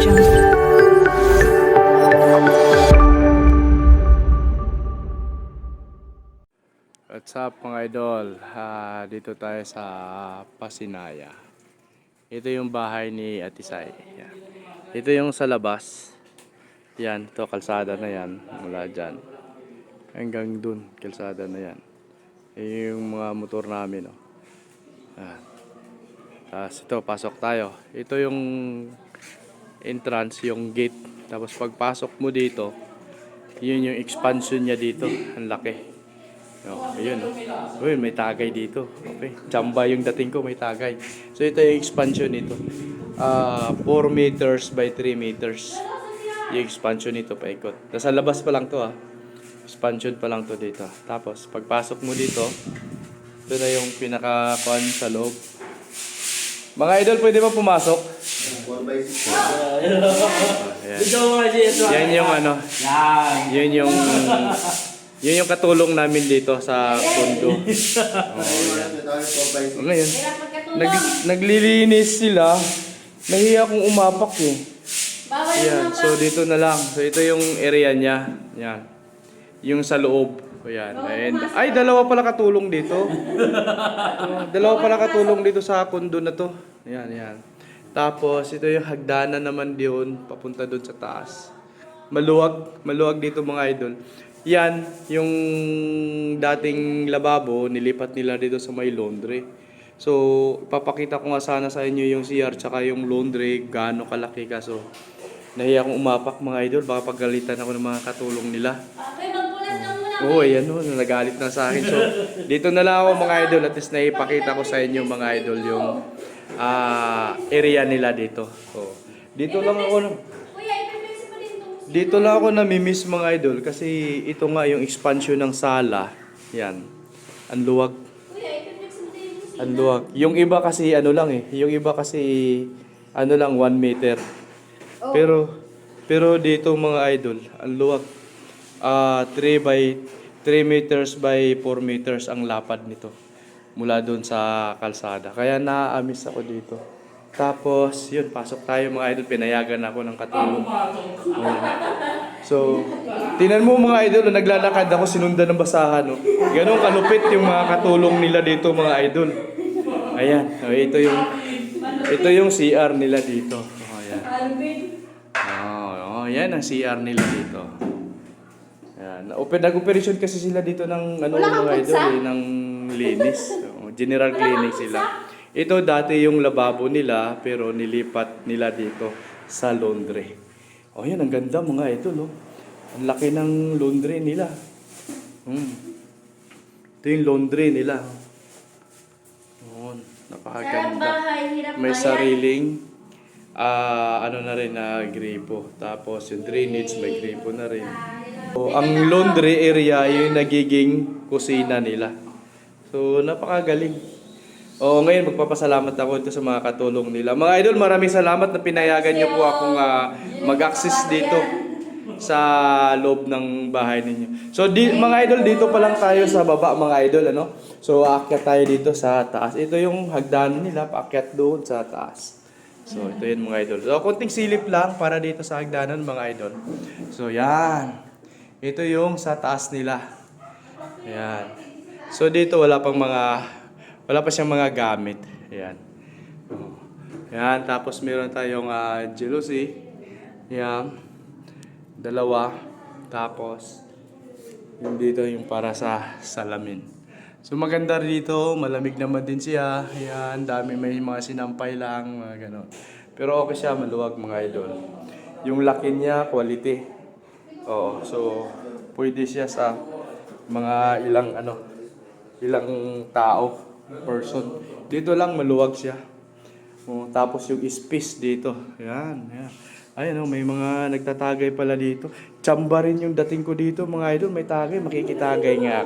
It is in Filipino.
What's up mga idol? Dito tayo sa Pasinaya. Ito yung bahay ni Atisay. Yan. Ito yung sa labas. Yan, ito kalsada na yan. Mula dyan. Hanggang dun, kalsada na yan. Yung mga motor namin. Oh. Yan. Tapos ito, pasok tayo. Ito yung entrance, yung gate. Tapos pagpasok mo dito, yun yung expansion niya dito. Ang laki. Oh, ayun, oh. Uy, may tagay dito. Okay. Chamba yung dating ko, may tagay. So ito yung expansion nito. 4 meters by 3 meters. Yung expansion nito paikot. Tapos sa labas pa lang to Expansion pa lang to dito. Tapos pagpasok mo dito, ito na yung pinaka-con sa loob. Mga idol, pwede ba pumasok? 4x6. Yan yung ano. Yun yung katulong namin dito sa condo. Ngayon, naglilinis sila. Nahiya akong umapak eh. Yan, so dito na lang. So ito yung area niya. Yan. Yung sa loob. Ayan. Ay, dalawa pala katulong dito. Dalawa pala katulong dito sa condo na to. Ayan, yan. Tapos ito yung hagdanan naman diyon papunta doon sa taas. Maluwag dito mga idol. Yan, yung dating lababo, nilipat nila dito sa may laundry. So, ipapakita ko nga sana sa inyo yung CR tsaka yung laundry, gaano kalaki. Kaso, nahiya akong umapak mga idol, baka pagalitan ako ng mga katulong nila. Oo, ayan o, nagalit na sa akin. So, dito na lang ako mga idol, at least naipakita ko sa inyo mga idol yung area nila dito. So, dito lang ako namimiss mga idol kasi ito nga yung expansion ng sala. Yan. Ang luwag. Yung iba kasi ano lang eh. Yung iba kasi ano lang 1 meter. Pero dito mga idol, ang luwag. 3 meters by 4 meters ang lapad nito. Mula doon sa kalsada. Kaya naaamis ako dito. Tapos, yun, pasok tayo mga idol. Pinayagan ako ng katulong. So, tinan mo mga idol, naglalakad ako, sinundan ng basahan. No? Ganun kalupit yung mga katulong nila dito mga idol. Ayan, ito yung CR nila dito. Ayan. Yan ang CR nila dito. Ayan. Nag-operation kasi sila dito ng mga idol, ng linis. General cleaning sila. Ito dati yung lababo nila pero nilipat nila dito sa laundry. Oh, yan ang ganda mga idol, oh. Ang laki ng laundry nila. Ito yung laundry nila. Oh, napakaganda. May sariling na rin na gripo. Tapos yung drainage may gripo na rin. So, ang laundry area yung nagiging kusina nila. So, napakagaling. Ngayon magpapasalamat ako ito sa mga katulong nila. Mga idol, maraming salamat na pinayagan niyo po akong mag-access dito sa loob ng bahay ninyo. So mga idol, dito pa lang tayo sa baba mga idol, ano? So aakyat tayo dito sa taas. Ito yung hagdanan nila, paakyat doon sa taas. So ito yun mga idol. So konting silip lang para dito sa hagdanan mga idol. So yan. Ito yung sa taas nila. Yan. So dito wala pa siyang mga gamit. Ayan. Ayan. Tapos meron tayong jealousy. Ayan. 2. Tapos yung dito yung para sa salamin. So maganda dito. Malamig naman din siya. Ayan. Dami may mga sinampay lang. Mga ganon. Pero okay siya. Maluwag mga idol. Yung laki niya, quality. So pwede siya sa mga ilang tao. Person. Dito lang maluwag siya. Tapos yung space dito. Yan. Ayan, may mga nagtatagay pala dito. Chamba rin yung dating ko dito mga idol. May tagay. Makikitagay nga.